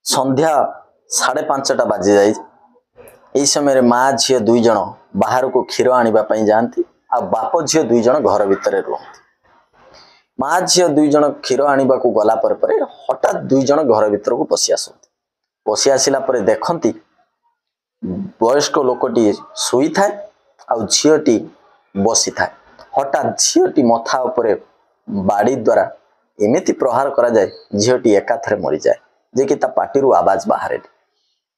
संध्या 5:30 बाजी जाए। यही समय माँ झी दुई जन बाहर को क्षीर आने जाती आ बाप झी दुई जन घर भितर रुहती। माँ झी दुई जन क्षीर आने को गला पर हठात दुई जन घर भीतर को पशि आसती। पशि आसला देखती वयस्क लोकटी शुई थाए आ झीटी बसी थाए। हठात झीटी मथा उपरे बाड़ी द्वारा एमती प्रहार करा जाए झीटी एकाथरे मरी जाए जे कि ता पाटिरु आवाज बाहर।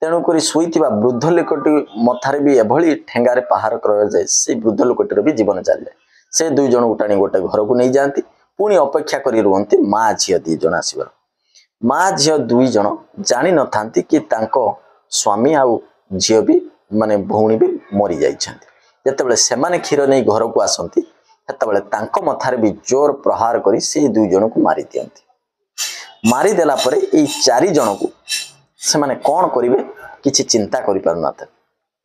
तेणुक शुईथिबा वृद्ध लोकटी मथारे भी एभली ठेंगारे पहार कर जाए से वृद्ध लोकटीर भी जीवन चली जाए। से दुई जन उठाणी गोटे घर को नहीं जाती पुणी अपेक्षा करी रुहती माँ झील दी जन आसबार। माँ झील दुई जन जानी न थांती कि तांको स्वामी आउ झील भी माने भौणी भी मरी जाइछन्ति। जेतेबेले सेमाने क्षीर नहीं घर को आसती सेतेबेले तांको मथारे भी जोर प्रहार करी से दुई जन को मारी दियंती। मारी देला परे एई चारि जन को से माने कौन करिवे किछि चिंता करि पार नथे।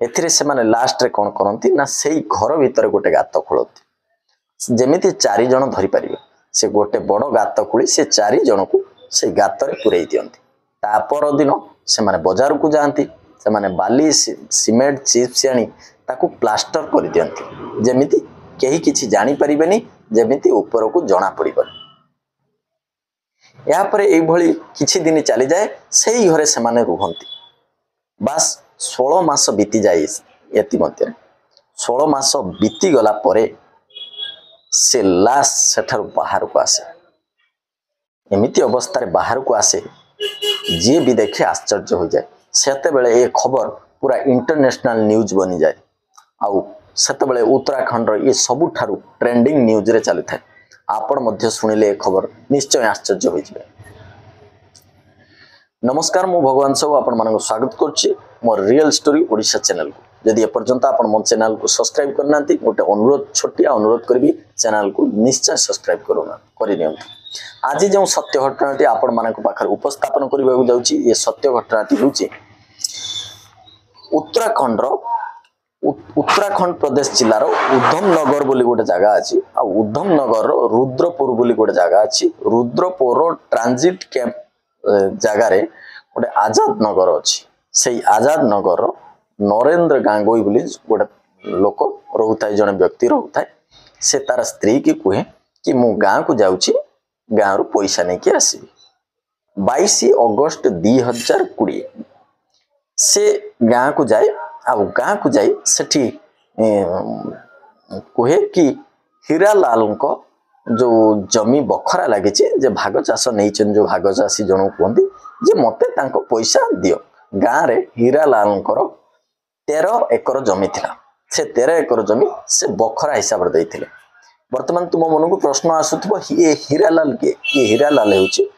एथिरे से माने लास्ट रे कौन करंती ना सेई घर भीतर गोटे गात खोलती जेमिति चारि जन धरि परिवे। से गोटे बड़ गात खोली से चारि जन को से गात रे पुरई दियंती। ता पर दिन से माने बाजार को जांती से माने बाली सीमेंट चिप्स आनी ताकू प्लास्टर कर दियंती जेमिति केही किछि जानि परिबेनी जेमिति ऊपर को जना पड़िबनी। यापर यही किछि दिन चली जाए से घरे से माने रुहंती। बास 16 मास बीती जाए। एति मध्य 16 मास बीती गला परे से लाश सेठारु बाहर को आसे। एमिति अवस्था बाहर को आसे जी भी देखे आश्चर्य हो जाए। सेते बेले ये खबर पूरा इंटरनेशनल न्यूज बनी जाए। आउ सेते बेले उत्तराखंड ये सबुठारु ट्रेंडिंग न्यूज रे चली थाए। आपण मध्य सुनिले खबर निश्चय आश्चर्य हो जाए। नमस्कार मु भगवान सब आपण मानक स्वागत करछि more real story Odisha channel को। जदि एपर्यंत आपण मो चैनल को सब्सक्राइब करनांती गोटे अनुरोध छोटिया अनुरोध करबी चैनल को निश्चय सब्सक्राइब करिनियंतु। आज जो सत्य घटनाटी आपण मानक पाखर उपस्थापन करबाकू जाउछि ये सत्य घटनाटी होछि उत्तराखंड प्रदेश जिलार उधम नगर बोली गोटे जगह अच्छी। आ उधम नगर रुद्रपुर बोली गोटे जगह अच्छी। रुद्रपुर ट्रांजिट कैंप जगार गोटे आजाद नगर अच्छी। से आजाद नगर नरेंद्र गांगोई बोली गोटे लोक रोहताए जड़े व्यक्ति रोहताए। से तार स्त्री की कहे कि मु गाँ को जाऊँगी गाँ रु पैसा नहीं कि आसबि। 22 अगस्त 2020 से गाँ को जाए। आ गाँ को जाई सेठी कहे कि हीरालाल को जो जमी बखरा लगी जे भाग चाष नहीं जो भाग चाषी जन कहते जे मते तांको पैसा दियो। गाँ रे हीरालाल 13 एकर जमी थिला। से 13 एकर जमी से बखरा हिसाब रे देइथिले। वर्तमान तुम मन को प्रश्न आसुथबो ये हीरालाल के? ये हीरालाल हेउची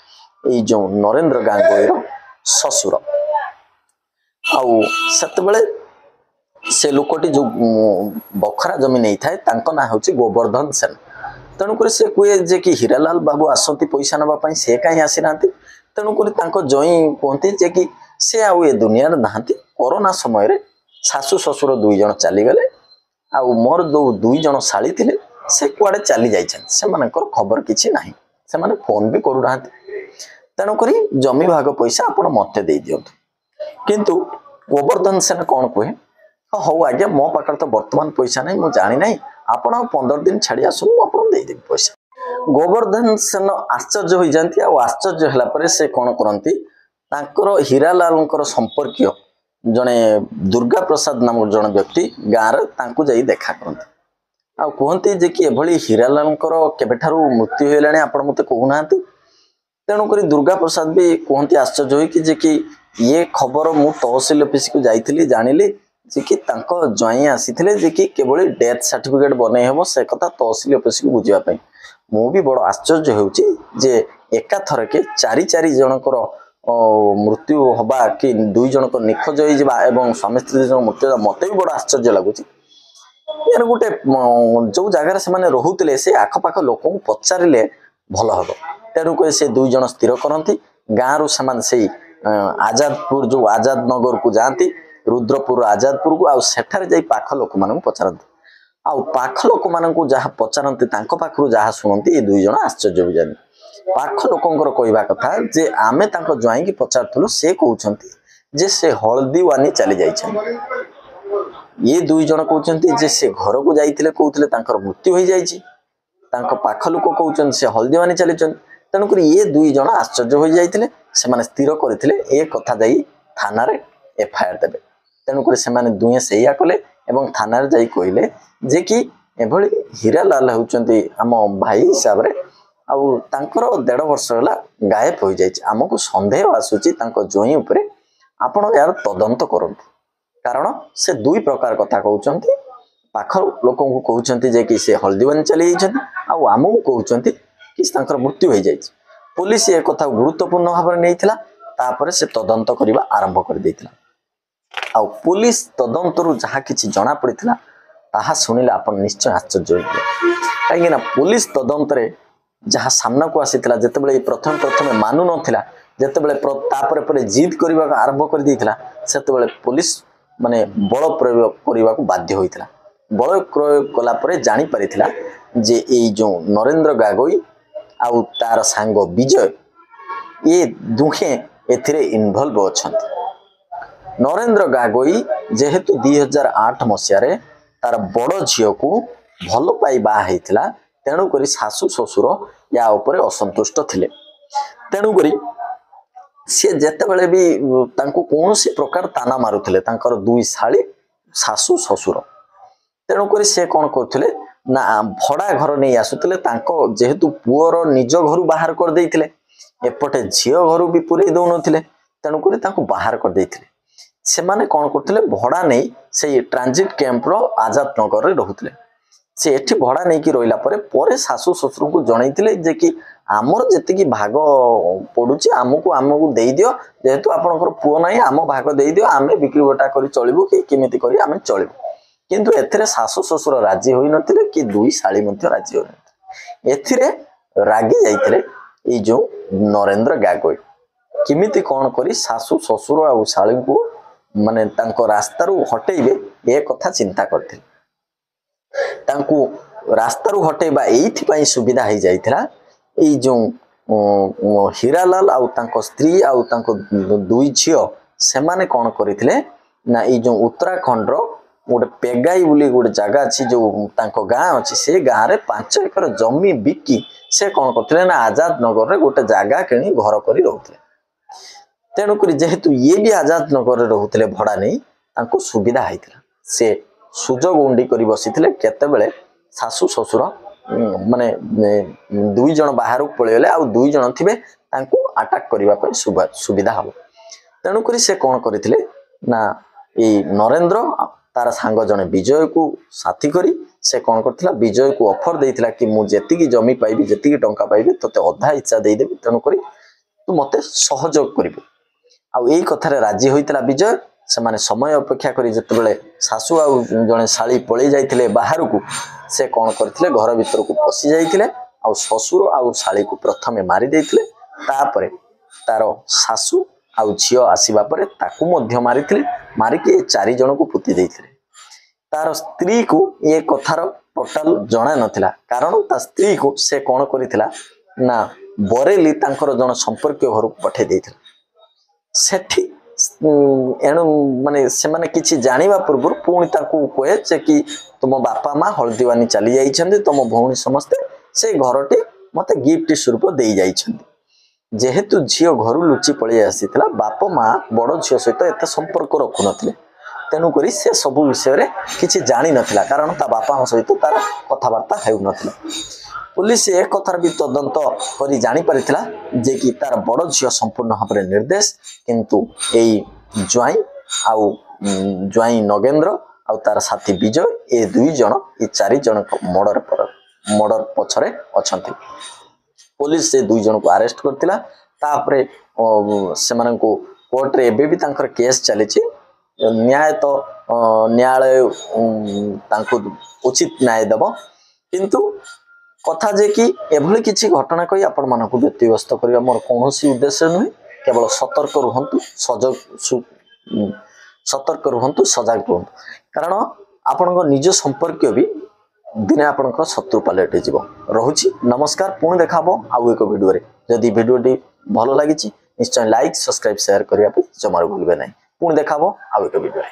ए जो नरेंद्र गांगोईर ससुर। आउ सेतबेले से लोकटी जो बखरा जमी नहीं थाए तांको ना होची गोवर्धन सेन। तेणुक से कहे जे कि हीरालाल बाबू आसती पैसा नापी से कहीं आसी ना। तेणुक जई कहते जे कि से आउ ए दुनिया नहांती। कोरोना समय रे शाशु ससुर दुई जन चलीगले। आउ मोर जो दुई जन शाली थिले से कुआडे चली जाइछन। से मानकर खबर किछि नाही। से माने फोन भी करू नाहंती। तेणुक जमी भाग पैसा आपण मते दे दियंतु। किंतु गोवर्धन सेन कौन कहे हौ आज्ञा मो पाखर तो वर्तमान पैसा नहीं मुझे जानी नहीं आपण 15 दिन छाड़ी आसु देदेवी पैसा। गोवर्धन सेन आश्चर्य हो जाती। आश्चर्य होला परे से कौन करती हीरालाल संपर्क जड़े दुर्गा प्रसाद नाम जन व्यक्ति गाँव में जाई देखा करती। आ कहते जे कि एभली हीरालाल केबेठारु मृत्यु होइलाणी आपण मते कहूना। तेणुक दुर्गा प्रसाद भी कहते आश्चर्य हो कि ये खबर मु तहसील ऑफिस को जाइली जानिली जे कि तांको जई आसीथिले जे कि केवल डेथ सर्टिफिकेट बनै हेबो से कथा तहसील ऑफिस को बुझिया पई। मु भी बड़ आश्चर्य होउची जे एका थर के चारि जनकर मृत्यु हबा कि दुई जनक निखोज होई जिबा एवं स्वामी स्त्री जन मृत्यु मते भी बड़ आश्चर्य लागुची। यार गोटे जो जगह से माने रहुतले से आखपाख लोक को पचारिले भल हबो। तेणुक से दुई जन स्थिर करती गाँ रु समान से आजादपुर जो आजाद नगर को जाती रुद्रपुर आजादपुर को आठार जा पाख लोक मान पचारती। आउ पाख लोक मान जहाँ पचारती पाखु जहाँ शुणती ये दुई जन आश्चर्य हो जाती। पाख लोकंकर कहवा कथा जे आमे तांको ज्वाई की पचारथुलु से कहउछंती जे से हळदीवानी चली जाइछन ये दुई जण कहउछंती जे से घर को जाइथिले कहउथिले तांकर मृत्यु होई जाइछि तांको पाख लोक कहउछन से हळदीवानी चलीछन तेणु करी ये दुई जण आश्चर्य होई जाइथिले से माने स्थिर करथिले ए कथा जाई थाना रे एफआईआर देबे तेणु करी से माने दुए सेया कले एवं थाना रे जाई कहिले जे कि एभली हीरालाल होउछंती हम भाई हिसाब रे आउ तांकर 1.5 वर्ष होला गायब होई जाइछि हमकु संदेह आसुछि तांको जोई ऊपरे आपण यार तदंत करंतु कारण से दुई प्रकार कथा कहउछंती पाख लोकंकु कहउछंती जे कि से हल्दीवानी चली जाइछंती आउ हमकु कहउछंती कि तांकर मृत्यु होई जाइछि पुलिस ए कथा गुरुत्वपूर्ण भाव नैथिला तापरे से तदंत करिबा आरंभ कर दैथिला आउ पुलिस तदंतरु जहा किछि जणा पड़िथिला ताहा सुनिले आपण निश्चय आश्चर्य होइबे काहे ना पुलिस तदंत रे जहा सामना को आसीथिला जेतेबेले प्रथम मानु नथिला जेतेबेले तापरे परे जिद करिबा आरंभ कर दैथिला सेतेबेले पुलिस माने बल प्रयोग करिबा को बाध्य होइथिला बल प्रयोग कला परे जानि परिथिला जे एई जो नरेंद्र गागोई आउ तार सांग विजय ये दुखे एथिरे इन्वॉल्व अछंती नरेंद्र गागोई जेहेतु 2008 मसिया रे तार बड़ झियो को भल पाई बा हेतिला तेणु करी सासु ससुर या ऊपर असंतुष्ट थिले तेणु करी से जेतेबेले भी तांको कोनोसी प्रकार ताना मारुथिले तांकर दुई साली सासु ससुर तेणु करी से कोन करथिले ना भड़ा घर नहीं आसुथिले तांको जेहेतु पुअर निज घर बाहर कर देइथिले एपटे झियो घर भी पुरे दउ नथिले तेणु करी तांको बाहर कर देइथिले से माने कोन करथिले भड़ा नहीं से ट्रांजिट कैंप रो आजाद नगर रे रहुथिले से एठी भड़ा नहीं कि रोइला परे सासु ससुर को जणैथिले जे कि आमर जेति कि भाग पडुची आमको देई दियो जेहेतु आपनकर पुओ नाही आम भाग देई दियो आमे बिक्री बटा करी चलिबो कि किमिति करी आमे चलिबो किंतु एथिरे सासु ससुर राजी होई नथिले कि दुई साली मध्ये राजी होई नथिले एथिरे रागी जाइथिले ए जो नरेंद्र गागोई किमिति कोन करी सासु ससुर आ साली को माने तांको रास्ता रु हटेइबे ए कथा चिंता करथिले तांको रास्ता रु हटेबा एथि पई सुविधा हो जाइथिला ए जो हीरालाल आउ तांको स्त्री आउ तांको दुई झियो से माने कोन करिथिले ना ए जो उत्तराखंड रो गोटे पेगाई बोली गोटे जगह अच्छी जो तांको गाँ अच्छी से गाँ रे 5 एकर जमी बिकी से कोन करथिले ना आजाद नगर रे गोटे जगह किणी घर करी रहउथिले तेणु करी जेहेतु ये भी आजाद नगर रे रहउथिले भड़ा नहीं तांको सुविधा हैथिला से सुजोग उंडी करी बसिथिले केतेबेले सासु ससुर माने दुई जण बाहर पळेले आ दुई जण थिबे तांको अटैक करिवा पय सुविधा हबो तेणु करी से कोन करथिले ना ए नरेंद्र तार सांग जने विजय को साथी करी से कोन करथिला विजय को ऑफर देइथिला कि मु जेति की जमी पाइबी जेति की टंका पाइबी तते अधा इच्छा देई देबी तेणु करी तू मते सहयोग करिबो आ एई कथा रे राजी होइतिला विजय से माने समय अपेक्षा करी जेतेबेले सासु आ जने साली पळेई जाइथिले बाहर को से कोन करथिले घर भीतर को पसी जाइथिले आ ससुर आ साली को प्रथमे मारी देइथिले तापरे तारो सासु आ झियो आसीबा परे ताकू मध्य मारिथिले मारिके 4 जण को पुति देइथिले तार स्त्री को ये कथार टोटल जणा नथिला कारण ता स्त्री को से कोन करिथिला ना बरेली तांकर जण संपर्क घर को पठे देइथिला सेठी एणु माने से माने किछि जानिबा पूर्व पुणी ताकू कहे जे कि तुम बापा माँ हल्दीवानी चली जाइछन्ते तुम भौणी समस्ते से घरटी मते गिफ्ट स्वरूप देई जाइछन्ते जेहेतु झियो घर लुचि पळि आसीथिला बाप माँ बड़ झियो सहित एते संपर्क रखु नथिले तेणु करी से सब विषय रे किछि जानि नथिला कारण ता बापा सहित तार कथाबार्ता हेउ नथिला पुलिस एक कथार भी तदंत करी जानि परिथिला जे कि तार बड़ झियो संपूर्ण भाबरे निर्देश किंतु एई ज्वाई नगेंद्र आ तार साथी विजय ए दुई जण ए 4 जण मर्डर पछरे अछंती पुलिस से 2 जन को अरेस्ट करतिला तापरे से मानन को कोर्ट रे एबे भी तांकर केस चली छी न्याय तो न्यायालय तांको उचित न्याय देबो किंतु कथा जे कि एभली किछि घटना कहि आपण मानकु व्यतिव्यस्त करिया मोर कोनोसी उद्देश्य नहि केवल सतर्क रहंतु सतर्क रहंतु सजग रहंतु कारण आपनको निज संपर्क भी दिने आपणकर शत्रु पलटि जीव रहुछि नमस्कार पुणी देखा आउ एक वीडियो रे जदि वीडियोटी भल लगी निश्चय लाइक सब्सक्राइब शेयर करने जमार भूलें ना पुणी देखा आउ एक वीडियो।